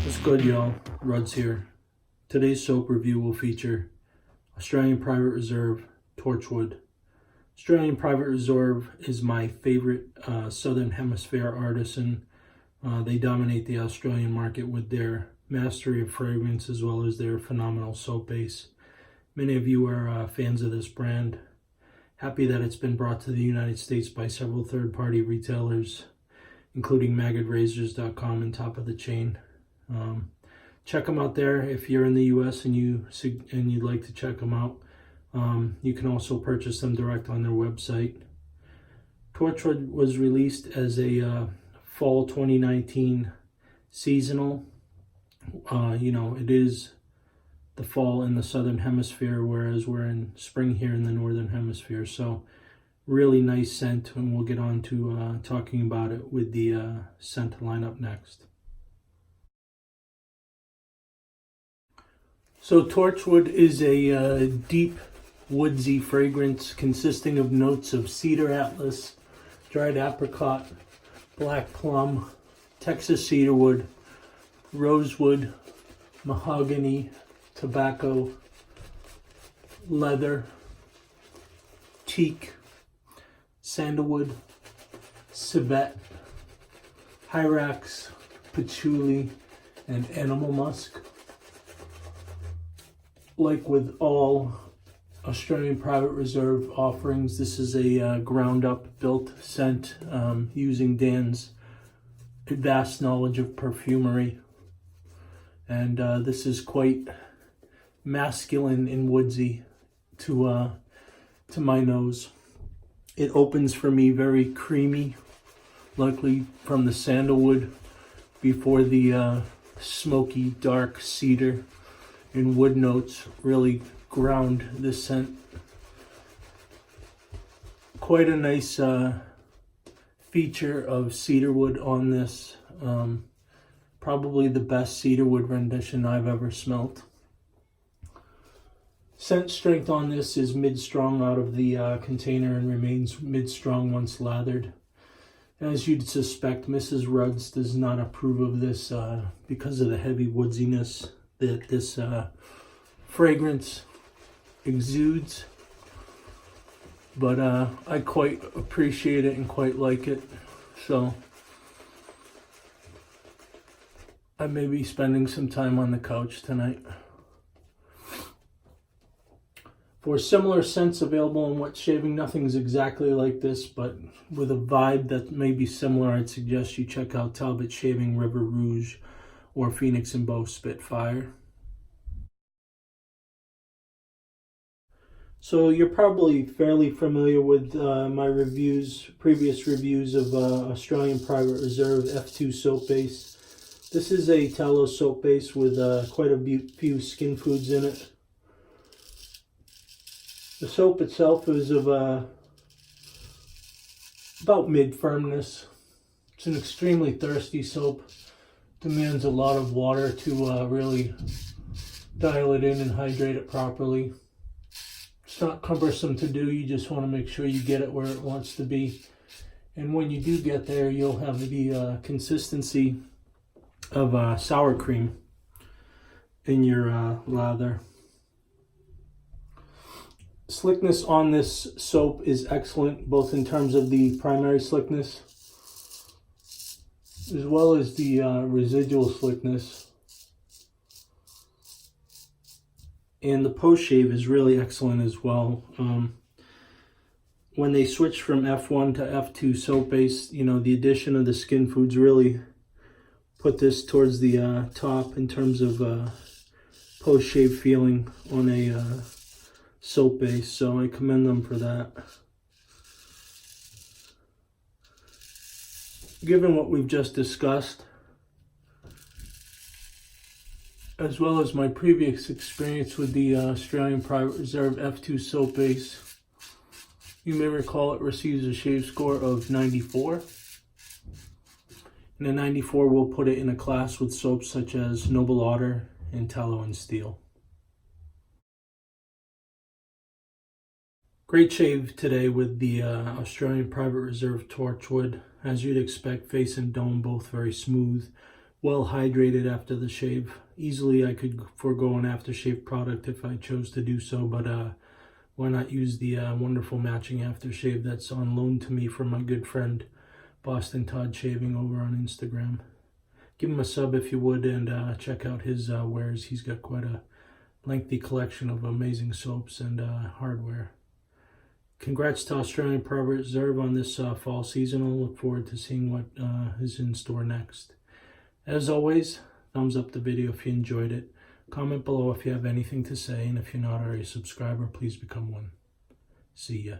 What's good, y'all? Ruds here. Today's soap review will feature Australian Private Reserve Torchwood. Australian Private Reserve is my favorite Southern Hemisphere artisan. They dominate the Australian market with their mastery of fragrance as well as their phenomenal soap base. Many of you are fans of this brand. Happy that it's been brought to the United States by several third-party retailers, including maggedrazors.com and Top of the Chain. Check them out there if you're in the US and you'd like to check them out. You can also purchase them direct on their website. Torchwood was released as a fall 2019 seasonal. It is the fall in the Southern Hemisphere, whereas we're in spring here in the Northern Hemisphere. So really nice scent, and we'll get on to talking about it with the scent lineup next. So Torchwood is a deep woodsy fragrance consisting of notes of Cedar Atlas, dried apricot, black plum, Texas cedarwood, rosewood, mahogany, tobacco, leather, teak, sandalwood, civet, Hyrax, patchouli, and animal musk. Like with all Australian Private Reserve offerings, this is a ground-up built scent using Dan's vast knowledge of perfumery. And this is quite masculine and woodsy to my nose. It opens for me very creamy, likely from the sandalwood before the smoky, dark cedar and wood notes really ground this scent. Quite a nice feature of cedarwood on this. Probably the best cedarwood rendition I've ever smelt. Scent strength on this is mid-strong out of the container and remains mid-strong once lathered. As you'd suspect, Mrs. Rudds does not approve of this because of the heavy woodsiness that this fragrance exudes. But I quite appreciate it and quite like it. So I may be spending some time on the couch tonight. For similar scents available in wet shaving, nothing's exactly like this, but with a vibe that may be similar, I'd suggest you check out Talbot Shaving River Rouge or Phoenix and Beau Spitfire. So you're probably fairly familiar with my previous reviews of Australian Private Reserve F2 soap base. This is a tallow soap base with quite a few skin foods in it. The soap itself is of about mid-firmness. It's an extremely thirsty soap. Demands a lot of water to really dial it in and hydrate it properly. It's not cumbersome to do. You just want to make sure you get it where it wants to be. And when you do get there, you'll have the consistency of sour cream in your lather. Slickness on this soap is excellent, both in terms of the primary slickness as well as the residual slickness. And the post shave is really excellent as well. When they switched from F1 to F2 soap base, the addition of the skin foods really put this towards the top in terms of post shave feeling on a soap base. So I commend them for that. Given what we've just discussed, as well as my previous experience with the Australian Private Reserve F2 soap base, you may recall it receives a shave score of 94. And a 94 will put it in a class with soaps such as Noble Otter and Tallow and Steel. Great shave today with the Australian Private Reserve Torchwood. As you'd expect, face and dome both very smooth, well hydrated after the shave. Easily I could forego an aftershave product if I chose to do so, but why not use the wonderful matching aftershave that's on loan to me from my good friend Boston Todd Shaving over on Instagram. Give him a sub if you would, and check out his wares. He's got quite a lengthy collection of amazing soaps and hardware. Congrats to Australian Private Reserve on this fall season. I'll look forward to seeing what is in store next. As always, thumbs up the video if you enjoyed it. Comment below if you have anything to say, and if you're not already a subscriber, please become one. See ya.